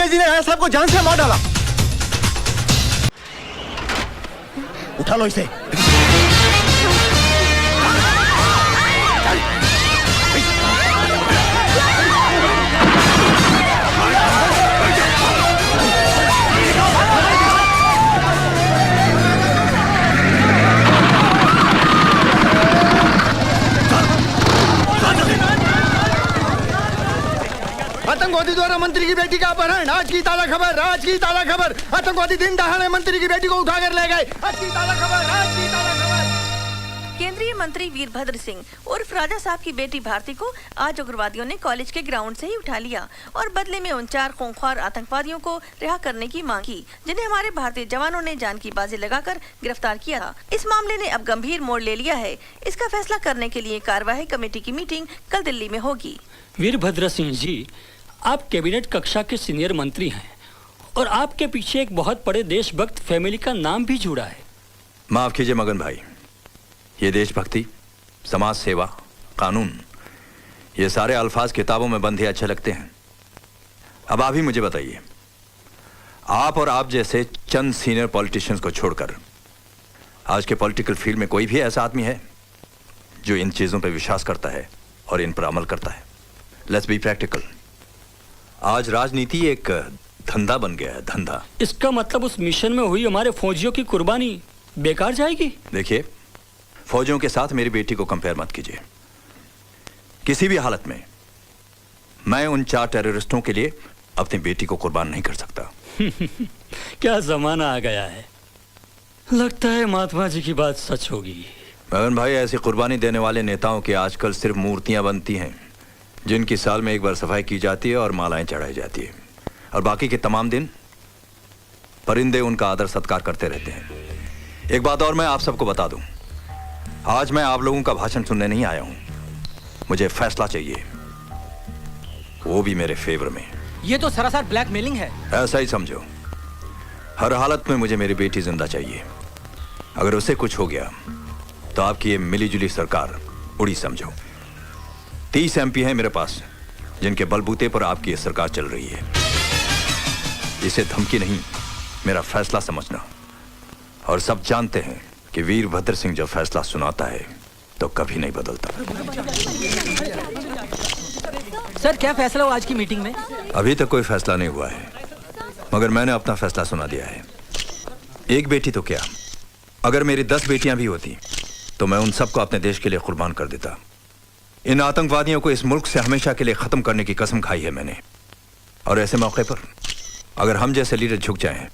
अंग्रेजी ने राजा साहब को जान से मार डाला। उठा लो इसे। आतंकवादी द्वारा मंत्री की बेटी का अपहरण, आज की ताजा खबर, आज की ताजा खबर। आतंकवादी दिन दहाड़े मंत्री की बेटी को उठाकर ले गए, आज की ताजा खबर, आज की ताजा खबर। केंद्रीय मंत्री वीरभद्र सिंह उर्फ राजा साहब की बेटी भारती को आज उग्रवादियों ने कॉलेज के ग्राउंड से ही उठा लिया और बदले में उन 4 खूंखार आतंकवादियों को रिहा करने की मांग की, जिन्हें हमारे भारतीय जवानों ने जान की बाजी लगाकर गिरफ्तार किया था। इस मामले ने अब गंभीर मोड़ ले लिया है। इसका फैसला करने के लिए कार्यवाही कमेटी की मीटिंग कल दिल्ली में होगी। वीरभद्र सिंह जी, आप कैबिनेट कक्षा के सीनियर मंत्री हैं और आपके पीछे एक बहुत बड़े देशभक्त फैमिली का नाम भी जुड़ा है। माफ कीजिए मगन भाई, ये देशभक्ति, समाज सेवा, कानून, ये सारे अल्फाज किताबों में बंधे अच्छे लगते हैं। अब आप ही मुझे बताइए, आप और आप जैसे चंद सीनियर पॉलिटिशियंस को छोड़कर आज के पॉलिटिकल फील्ड में कोई भी ऐसा आदमी है जो इन चीजों पर विश्वास करता है और इन पर अमल करता है? Let's be practical. आज राजनीति एक धंधा बन गया है, धंधा। इसका मतलब उस मिशन में हुई हमारे फौजियों की कुर्बानी बेकार जाएगी? देखिए, फौजियों के साथ मेरी बेटी को कंपेयर मत कीजिए। किसी भी हालत में मैं उन 4 टेररिस्टों के लिए अपनी बेटी को कुर्बान नहीं कर सकता। क्या जमाना आ गया है, लगता है महात्मा जी की बात सच होगी। मगन भाई, ऐसी कुर्बानी देने वाले नेताओं की आजकल सिर्फ मूर्तियां बनती हैं, जिनकी साल में एक बार सफाई की जाती है और मालाएं चढ़ाई जाती है, और बाकी के तमाम दिन परिंदे उनका आदर सत्कार करते रहते हैं। एक बात और मैं आप सबको बता दूं, आज मैं आप लोगों का भाषण सुनने नहीं आया हूं, मुझे फैसला चाहिए, वो भी मेरे फेवर में। ये तो सरासर ब्लैकमेलिंग है। ऐसा ही समझो। हर हालत में मुझे मेरी बेटी जिंदा चाहिए। अगर उसे कुछ हो गया तो आपकी ये मिलीजुली सरकार उड़ी समझो। 30 MP हैं मेरे पास, जिनके बलबूते पर आपकी ये सरकार चल रही है। इसे धमकी नहीं, मेरा फैसला समझना। और सब जानते हैं कि वीरभद्र सिंह जब फैसला सुनाता है तो कभी नहीं बदलता। सर, क्या फैसला हुआ आज की मीटिंग में? अभी तक कोई फैसला नहीं हुआ है, मगर मैंने अपना फैसला सुना दिया है। एक बेटी तो क्या, अगर मेरी 10 बेटियां भी होती तो मैं उन सबको अपने देश के लिए कुर्बान कर देता। इन आतंकवादियों को इस मुल्क से हमेशा के लिए खत्म करने की कसम खाई है मैंने। और ऐसे मौके पर अगर हम जैसे लीडर झुक जाएं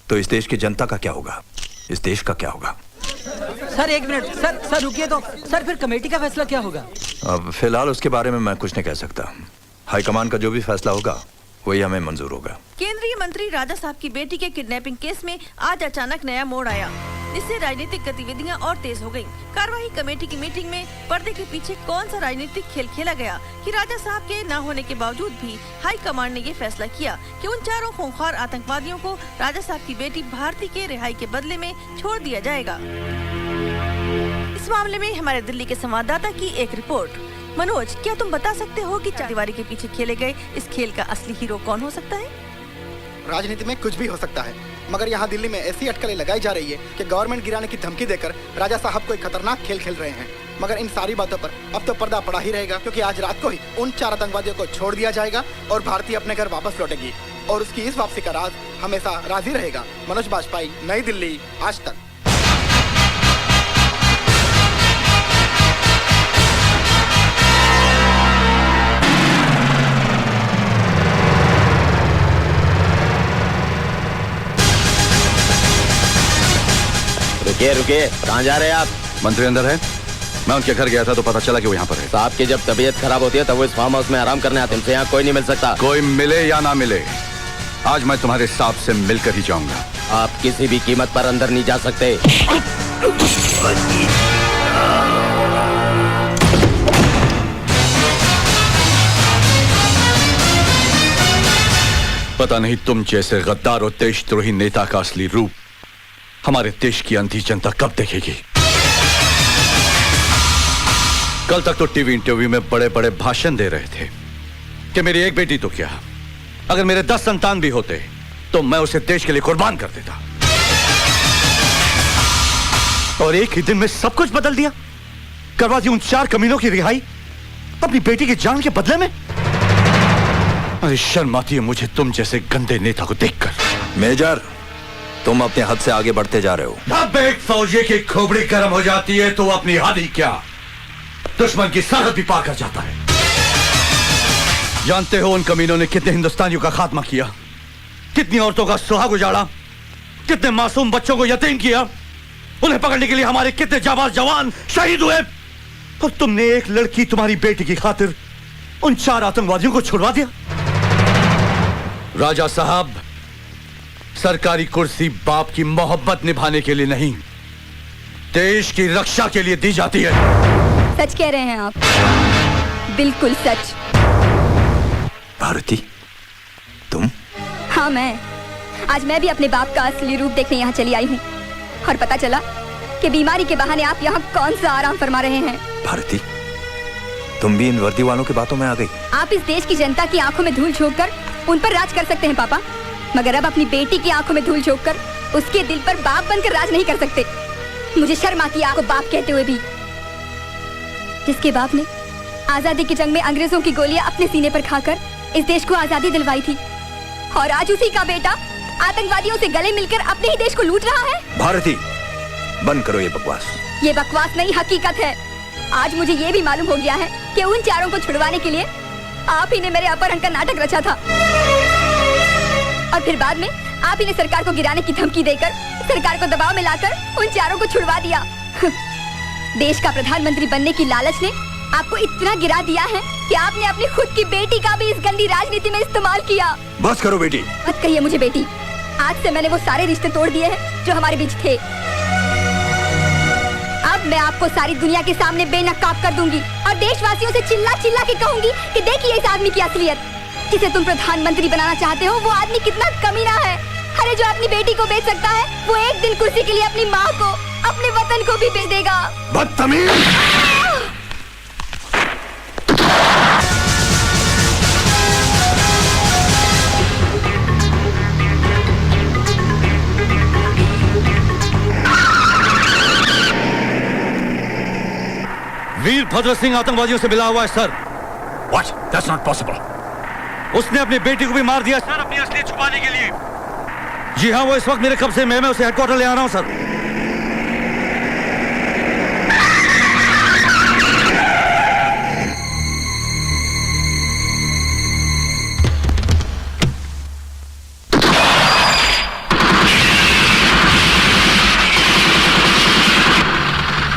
तो इस देश की जनता का क्या होगा, इस देश का क्या होगा? सर एक मिनट, सर रुकिए तो। सर, फिर कमेटी का फैसला क्या होगा? अब फिलहाल उसके बारे में मैं कुछ नहीं कह सकता। हाईकमान का जो भी फैसला होगा वही हमें मंजूर होगा। केंद्रीय मंत्री राजा साहब की बेटी के किडनैपिंग केस में आज अचानक नया मोड़ आया, जिससे राजनीतिक गतिविधियां और तेज हो गयी। कार्यवाही कमेटी की मीटिंग में पर्दे के पीछे कौन सा राजनीतिक खेल खेला गया कि राजा साहब के न होने के बावजूद भी हाई कमांड ने ये फैसला किया कि उन 4 खूंखार आतंकवादियों को राजा साहब की बेटी भारती के रिहाई के बदले में छोड़ दिया जाएगा। इस मामले में हमारे दिल्ली के संवाददाता की एक रिपोर्ट। मनोज, क्या तुम बता सकते हो कि चारदीवारी के पीछे खेले गए इस खेल का असली हीरो कौन हो सकता है? राजनीति में कुछ भी हो सकता है, मगर यहाँ दिल्ली में ऐसी अटकलें लगाई जा रही है कि गवर्नमेंट गिराने की धमकी देकर राजा साहब को एक खतरनाक खेल खेल रहे हैं। मगर इन सारी बातों पर अब तो पर्दा पड़ा ही रहेगा, क्योंकि आज रात को ही उन 4 आतंकवादियों को छोड़ दिया जाएगा और भारती अपने घर वापस लौटेगी और उसकी इस वापसी का राज हमेशा राज ही रहेगा। मनोज बाजपेयी, नई दिल्ली, आज तक। रुकिए, कहाँ जा रहे हैं आप? मंत्री अंदर है। मैं उनके घर गया था तो पता चला कि वो यहाँ पर है। साहब की जब तबीयत खराब होती है तब वो इस फार्म हाउस में आराम करने आते हैं। उनसे यहाँ कोई नहीं मिल सकता। कोई मिले या ना मिले, आज मैं तुम्हारे साहब से मिलकर ही जाऊंगा। आप किसी भी कीमत पर अंदर नहीं जा सकते। पता नहीं तुम जैसे गद्दार और देशद्रोही नेता का असली रूप हमारे देश की अंधी जनता कब देखेगी। कल तक तो टीवी इंटरव्यू में बड़े बड़े भाषण दे रहे थे कि मेरी एक बेटी तो क्या, अगर मेरे 10 संतान भी होते तो मैं उसे देश के लिए कुर्बान कर देता। और एक ही दिन में सब कुछ बदल दिया, करवा दी उन 4 कमीनों की रिहाई अपनी बेटी की जान के बदले में। अरे शर्म आती है मुझे तुम जैसे गंदे नेता को देखकर। मेजर, तुम अपने हद से आगे बढ़ते जा रहे हो। अब एक फौजी की खोपड़ी गर्म हो जाती है तो अपनी हद ही क्या, दुश्मन की सरहद भी पार कर जाता है। जानते हो उन कमीनों ने कितने हिंदुस्तानियों का खात्मा किया, कितनी औरतों का सुहाग उजाड़ा, कितने मासूम बच्चों को यतीम किया। उन्हें पकड़ने के लिए हमारे कितने जाबाज जवान शहीद हुए। और तुमने एक लड़की, तुम्हारी बेटी की खातिर उन 4 आतंकवादियों को छुड़वा दिया। राजा साहब, सरकारी कुर्सी बाप की मोहब्बत निभाने के लिए नहीं, देश की रक्षा के लिए दी जाती है। सच कह रहे हैं आप, बिल्कुल सच। भारती, तुम? हाँ मैं। आज मैं भी अपने बाप का असली रूप देखने यहाँ चली आई हूँ और पता चला कि बीमारी के बहाने आप यहाँ कौन सा आराम फरमा रहे हैं। भारती, तुम भी इन वर्दी वालों की बातों में आ गई। आप इस देश की जनता की आंखों में धूल झोंककर उन पर राज कर सकते हैं पापा, मगर अब अपनी बेटी की आंखों में धूल झोंककर उसके दिल पर बाप बनकर राज नहीं कर सकते। मुझे शर्म आती है आपको बाप कहते हुए भी, जिसके बाप ने आजादी की जंग में अंग्रेजों की गोलियां अपने सीने पर खाकर इस देश को आजादी दिलवाई थी, और आज उसी का बेटा आतंकवादियों से गले मिलकर अपने ही देश को लूट रहा है। भारती, बंद करो ये बकवास। ये बकवास नहीं, हकीकत है। आज मुझे ये भी मालूम हो गया है कि उन 4 को छुड़वाने के लिए आप ही ने मेरे अपहरण का नाटक रचा था, और फिर बाद में आप ही ने सरकार को गिराने की धमकी देकर सरकार को दबाव में लाकर उन 4 को छुड़वा दिया। देश का प्रधानमंत्री बनने की लालच ने आपको इतना गिरा दिया है कि आपने अपनी खुद की बेटी का भी इस गंदी राजनीति में इस्तेमाल किया। बस करो बेटी। मत कहिए मुझे बेटी। आज से मैंने वो सारे रिश्ते तोड़ दिए हैं जो हमारे बीच थे। अब मैं आपको सारी दुनिया के सामने बेनकाब कर दूंगी और देशवासियों से चिल्ला चिल्ला के कहूंगी कि देखिए इस आदमी की असलियत। जिसे तुम प्रधानमंत्री बनाना चाहते हो वो आदमी कितना कमीना है। अरे जो अपनी बेटी को बेच सकता है वो एक दिन कुर्सी के लिए अपनी माँ को, अपने वतन को भी बेच देगा। बदतमीज! वीरभद्र सिंह आतंकवादियों से मिला हुआ है sir. What? That's not possible. उसने अपनी बेटी को भी मार दिया सर, अपनी असलियत छुपाने के लिए। जी हाँ, वो इस वक्त मेरे कब्जे में, मैं उसे हेडक्वार्टर ले आ रहा हूँ sir.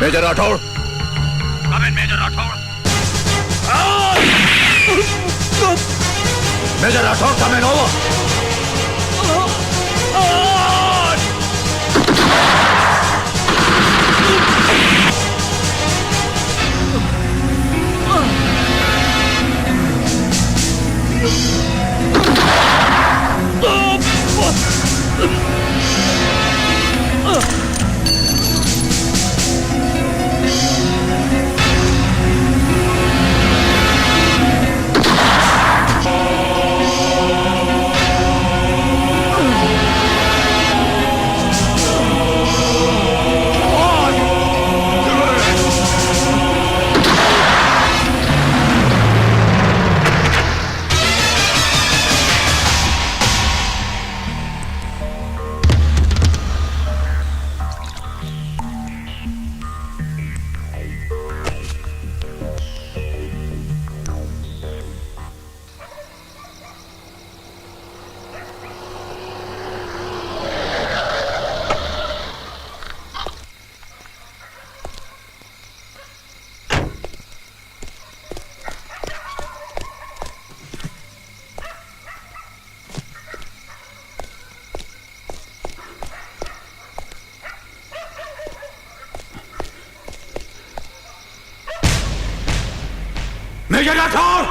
Major Rathore. Major Rathore. Major Rathore, come in over. Major Rathore!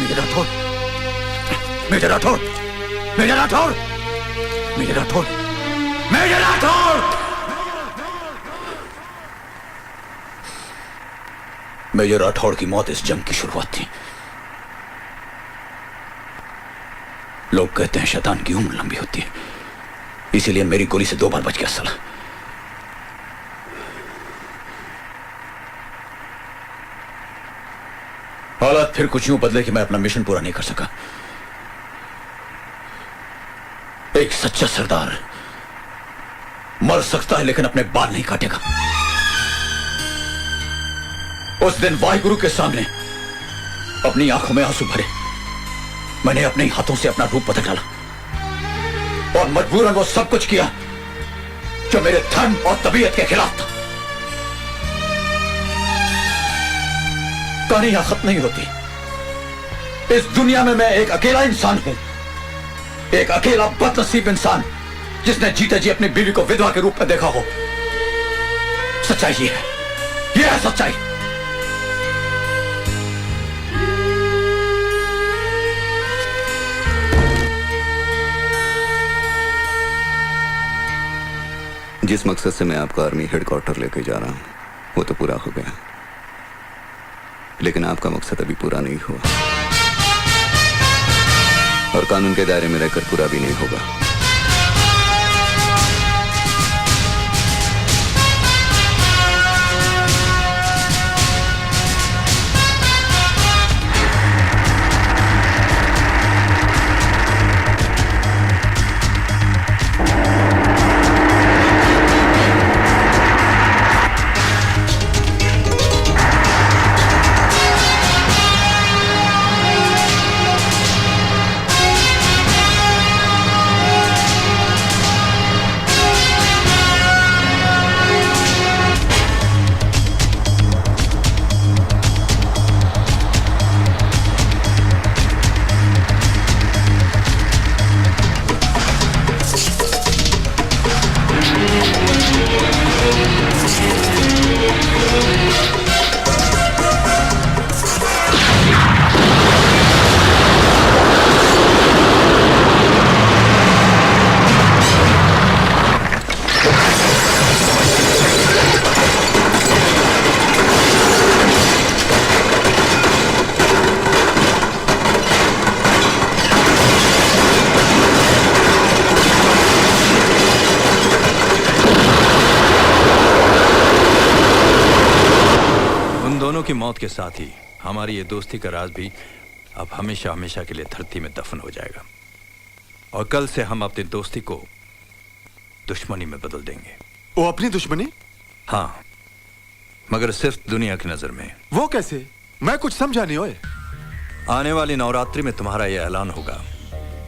Major Rathore! Major Rathore! Major Rathore! Major Rathore! Major Rathore! Major Rathore की मौत इस जंग की शुरुआत थी। लोग कहते हैं शैतान की उम्र लंबी होती है, इसीलिए मेरी गोली से 2 बार बच गया साला। हालात फिर कुछ यूं बदले कि मैं अपना मिशन पूरा नहीं कर सका। एक सच्चा सरदार मर सकता है लेकिन अपने बाल नहीं काटेगा। उस दिन वाहिगुरु के सामने अपनी आंखों में आंसू भरे मैंने अपने हाथों से अपना रूप बदल डाला और मजबूरन वो सब कुछ किया जो मेरे धर्म और तबीयत के खिलाफ था। कहानी यहां खत्म नहीं होती। इस दुनिया में मैं एक अकेला इंसान हूं, एक अकेला बदनसीब इंसान जिसने जीते जी अपनी बीवी को विधवा के रूप में देखा हो। सच्चाई ये है सच्चाई। जिस मकसद से मैं आपका आर्मी हेडक्वार्टर लेके जा रहा हूं वो तो पूरा हो गया, लेकिन आपका मकसद अभी पूरा नहीं हुआ और कानून के दायरे में रहकर पूरा भी नहीं होगा। की मौत के साथ ही हमारी ये दोस्ती का राज भी अब हमेशा हमेशा के लिए धरती में दफन हो जाएगा और कल से हम अपनी दोस्ती को दुश्मनी में बदल देंगे। वो अपनी दुश्मनी? हाँ, मगर सिर्फ दुनिया की नजर में। वो कैसे? मैं कुछ समझा नहीं। ओए, आने वाली नवरात्रि में तुम्हारा यह ऐलान होगा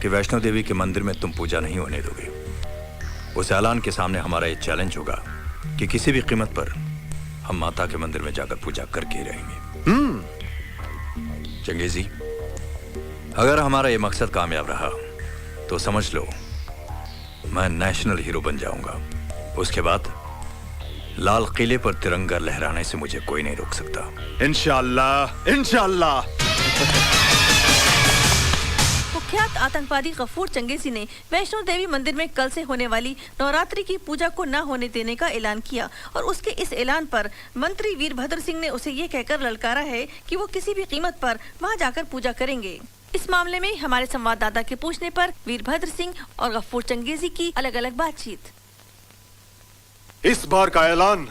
कि वैष्णो देवी के मंदिर में तुम पूजा नहीं होने दोगे। उस ऐलान के सामने हमारा यह चैलेंज होगा कि किसी भी कीमत पर हम माता के मंदिर में जाकर पूजा करके ही रहेंगे। चंगेजी, अगर हमारा यह मकसद कामयाब रहा तो समझ लो मैं नेशनल हीरो बन जाऊंगा। उसके बाद लाल किले पर तिरंगा लहराने से मुझे कोई नहीं रोक सकता। इंशाअल्लाह, इंशाअल्लाह। कुख्यात आतंकवादी गफूर चंगेजी ने वैष्णो देवी मंदिर में कल से होने वाली नवरात्रि की पूजा को न होने देने का ऐलान किया और उसके इस ऐलान पर मंत्री वीरभद्र सिंह ने उसे ये कहकर ललकारा है कि वो किसी भी कीमत पर वहां जाकर पूजा करेंगे। इस मामले में हमारे संवाददाता के पूछने पर वीरभद्र सिंह और गफूर चंगेजी की अलग अलग बातचीत। इस बार का ऐलान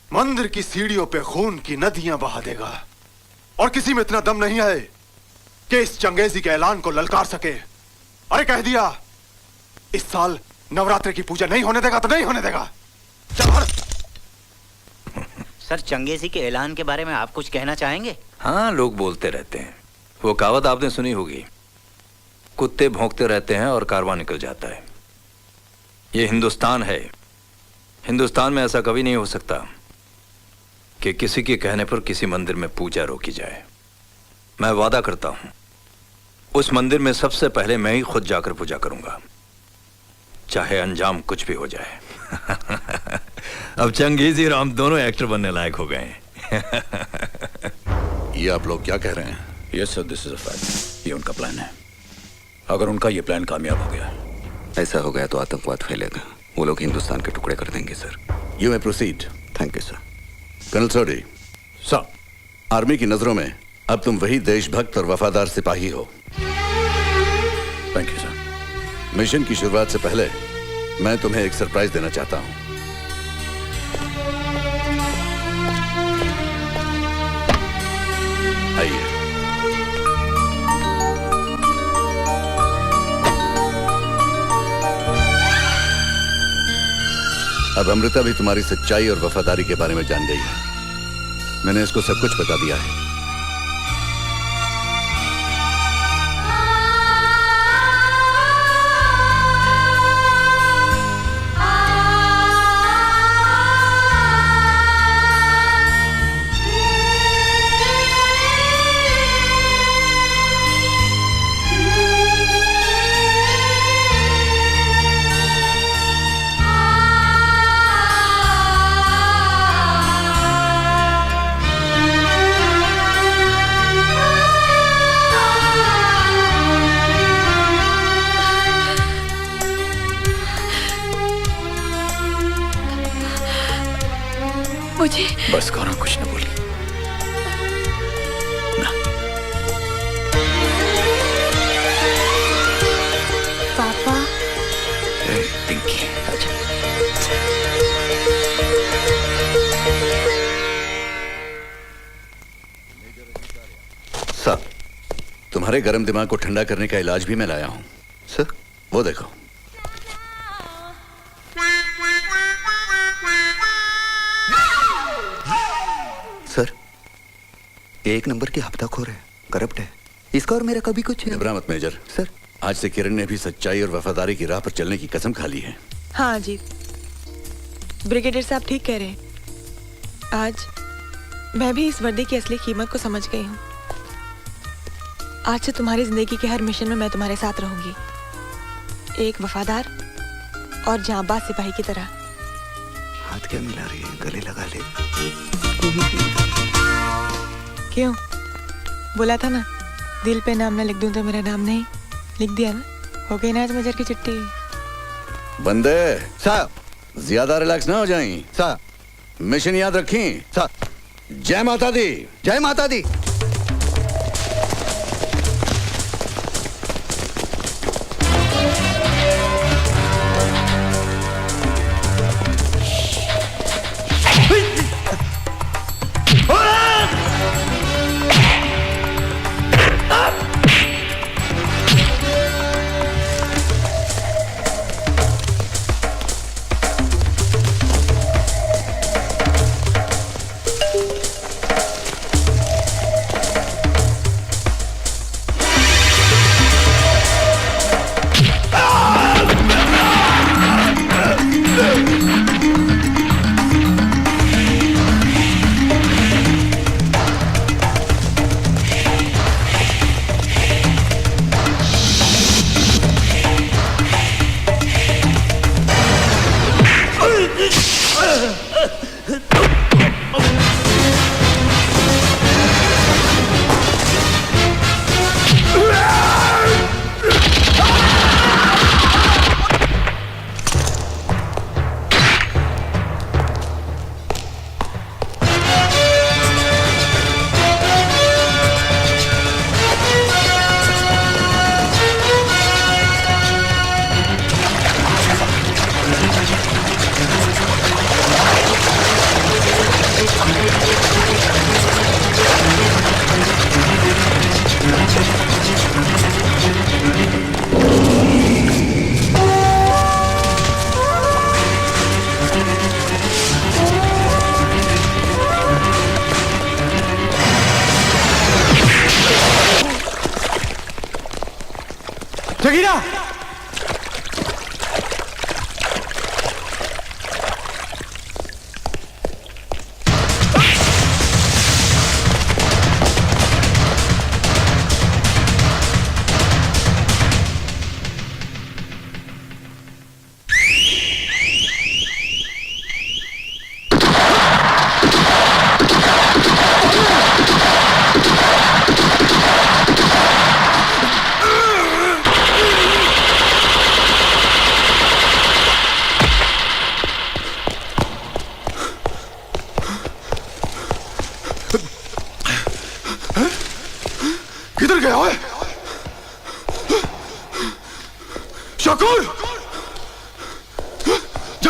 मंदिर की सीढ़ियों पे खून की नदियां बहा देगा और किसी में इतना दम नहीं है कि इस चंगेजी के ऐलान को ललकार सके। अरे कह दिया, इस साल नवरात्रि की पूजा नहीं होने देगा तो नहीं होने देगा। सर, चंगेजी के ऐलान के बारे में आप कुछ कहना चाहेंगे? हाँ, लोग बोलते रहते हैं। वो कहावत आपने सुनी होगी, कुत्ते भौंकते रहते हैं और कारवां निकल जाता है। ये हिंदुस्तान है। हिंदुस्तान में ऐसा कभी नहीं हो सकता कि किसी के कहने पर किसी मंदिर में पूजा रोकी जाए। मैं वादा करता हूं, उस मंदिर में सबसे पहले मैं ही खुद जाकर पूजा करूंगा, चाहे अंजाम कुछ भी हो जाए। अब चंगेजी और हम दोनों एक्टर बनने लायक हो गए हैं। ये आप लोग क्या कह रहे हैं? Yes sir, this is a fact. ये उनका प्लान है। अगर उनका ये प्लान कामयाब हो गया, ऐसा हो गया तो आतंकवाद फैलेगा। वो लोग हिंदुस्तान के टुकड़े कर देंगे sir. You may proceed. Thank you sir. Colonel Sodhi. Sir, army की नजरों में अब तुम वही देशभक्त और वफादार सिपाही हो। Thank you sir. मिशन की शुरुआत से पहले मैं तुम्हें एक सरप्राइज देना चाहता हूं। आइए। अब अमृता भी तुम्हारी सच्चाई और वफादारी के बारे में जान गई है। मैंने इसको सब कुछ बता दिया है। मुझे बस करो, कुछ न बोली। पापा। पिंकी, अच्छा। साहब, तुम्हारे गर्म दिमाग को ठंडा करने का इलाज भी मैं लाया हूं। सर, वो देखो। सर, एक नंबर की हफ्ताखोर है, करप्ट है। इसका और मेरा कभी कुछ घबरा मत मेजर। सर, आज से किरण ने भी सच्चाई और वफादारी की राह पर चलने की कसम खा ली है। हाँ जी, ब्रिगेडियर साहब ठीक कह रहे हैं। आज मैं भी इस वर्दी की असली कीमत को समझ गई हूँ। आज से तुम्हारी जिंदगी के हर मिशन में मैं तुम्हारे साथ रहूंगी, एक वफादार और जांबाज सिपाही की तरह। हाथ क्या मिला रही है, गले लगा ले। क्यों? बोला था ना, दिल पे नाम ना लिख दूं तो मेरा नाम नहीं। लिख दिया ना, हो गई ना आज मजर की चिट्ठी। बंदे साहब, ज्यादा रिलैक्स ना हो जाएं। साहब, मिशन याद रखें। साहब, जय माता दी। जय माता दी।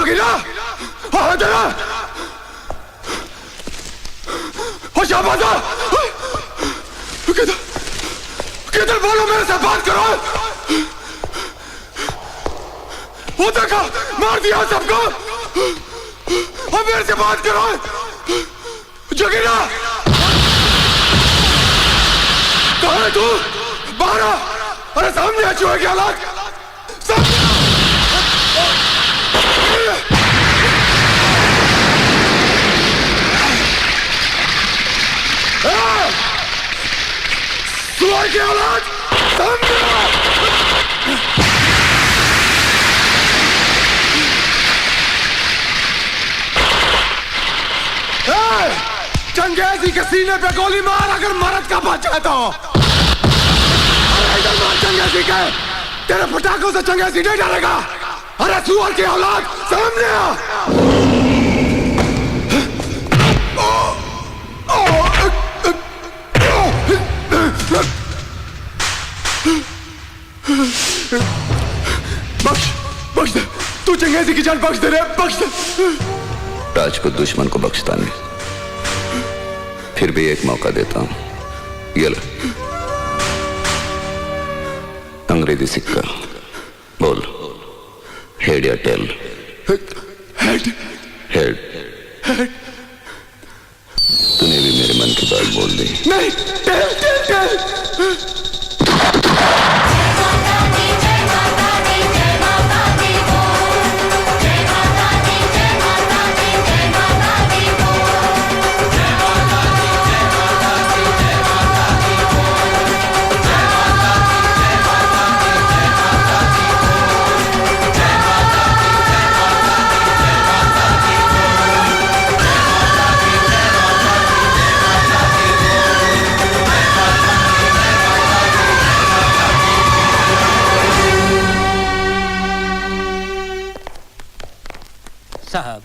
जगीरा, हाँ जरा, हो शाबाश, किधर किधर बोलो, मेरे से बात करो। वो देखा, मार दिया सबको, और मेरे से बात करो। जगीरा, कहाँ है तू? बाहर आ। अरे सामने आ, चूहे की औलाद, सामने आ। चूहे की औलाद, सामने आ। चंगेजी के सीने पे गोली मार, अगर मरद का बच्चा है तो। इधर मार चंगेजी के, तेरे पटाखों से चंगेजी नहीं डरेगा। अरे सुअर की औलाद, सामने आ। बख्श, बख्श दे, तू चंगेजी की जान बख्श दे रे, बख्श दे। राजपूत दुश्मन को बख्शता नहीं, फिर भी एक मौका देता हूं। ये ले, अंग्रेजी सिक्का, बोल हेड या टेल? हेड। हेड। तूने भी मेरे मन की बात बोल दी। नहीं, टेल टेल टेल। साहब,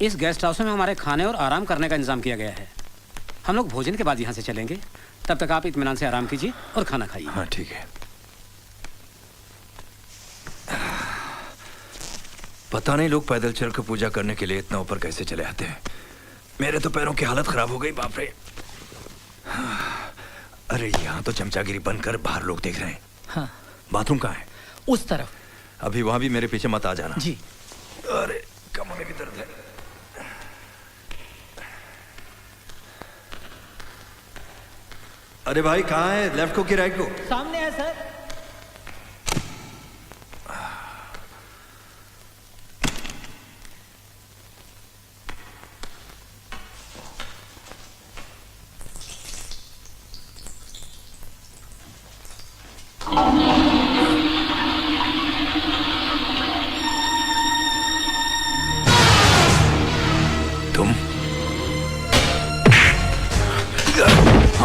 इस गेस्ट हाउस में हमारे खाने और आराम करने का इंतजाम किया गया है। हम लोग भोजन के बाद यहाँ से चलेंगे, तब तक आप इत्मीनान से आराम कीजिए और खाना खाइए। हाँ ठीक है। पता नहीं लोग पैदल चल कर पूजा करने के लिए इतना ऊपर कैसे चले आते हैं। मेरे तो पैरों की हालत खराब हो गई, बाप रे। अरे यहाँ तो चमचागिरी बनकर बाहर लोग देख रहे हैं। हाँ। बाथरूम कहाँ है? उस तरफ। अभी वहां भी मेरे पीछे मत आ जाना। जी। अरे कमर में भी दर्द है। अरे भाई कहाँ है, लेफ्ट को कि राइट को? सामने है सर।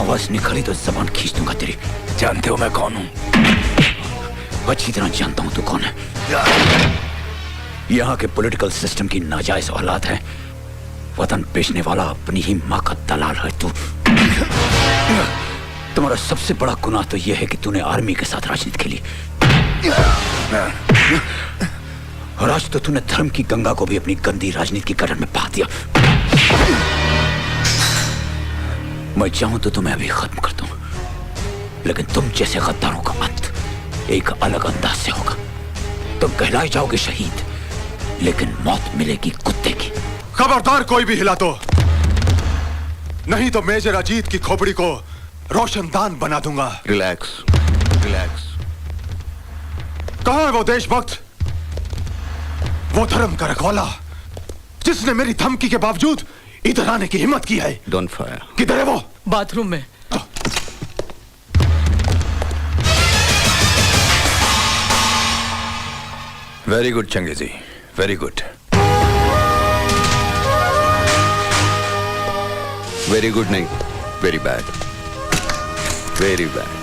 आवाज निकली तो जबान खींच दूंगा तेरी। जानते हो मैं कौन हूं? अच्छी तरह जानता हूं तू कौन है। यहाँ के पॉलिटिकल सिस्टम की नाजायज औलाद है। वतन बेचने वाला अपनी ही माँ का दलाल है तू। तुम्हारा सबसे बड़ा गुनाह तो यह है कि तूने आर्मी के साथ राजनीति खेली, और आज तो तूने धर्म की गंगा को भी अपनी गंदी राजनीति की गटर में बहा दिया। मैं चाहूं तो तुम्हें अभी खत्म कर दूं, लेकिन तुम जैसे गद्दारों का अंत एक अलग अंदाज से होगा। तुम कहलाए जाओगे शहीद, लेकिन मौत मिलेगी कुत्ते की। खबरदार कोई भी हिला तो, नहीं तो मेजर अजीत की खोपड़ी को रोशनदान बना दूंगा। Relax, relax. कहां है वो देशभक्त, वो धर्म का रखवाला, जिसने मेरी धमकी के बावजूद इधर आने की हिम्मत की है? Don't fire. किधर है वो? बाथरूम में। Very good Changezi, very good. Very good नहीं, very bad, very bad.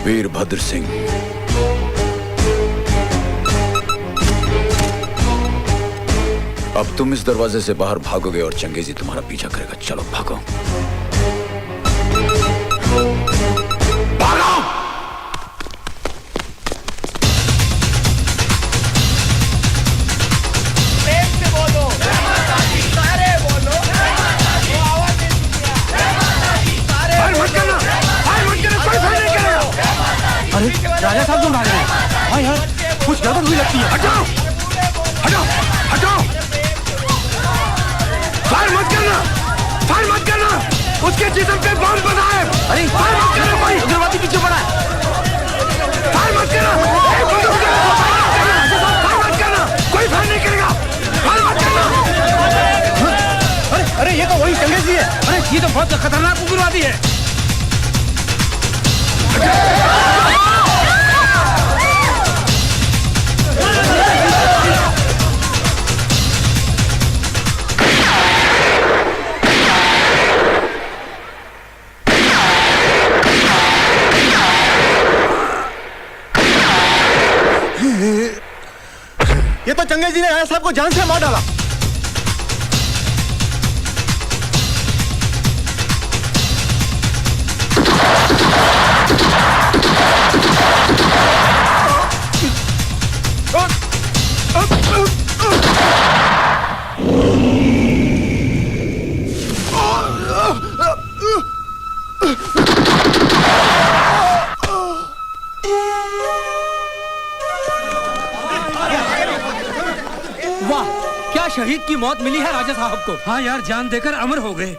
Virbhadra Singh, अब तुम इस दरवाजे से बाहर भागोगे और चंगेजी तुम्हारा पीछा करेगा। चलो भागो। अरे राजा साहब क्यों भाग रहे हैं? हाँ यार, कुछ गड़बड़ हुई लगती है। हटाओ हटाओ हटाओ, फायर मत करना, फायर मत करना, उसके जिस्म पे बम बना है। अरे फायर मत करना, भाई उग्रवादी पीछे पड़ा है। फायर मत करना, फायर मत करना, कोई फायर नहीं करेगा, फायर मत करना। अरे अरे ये तो वही चंगेजी है। अरे ये तो बहुत खतरनाक उग्रवादी है। ये तो चंगेजी ने राजा साहब को जान से मार डाला। वाह, क्या शहीद की मौत मिली है राजा साहब को। हाँ यार, जान देकर अमर हो गए।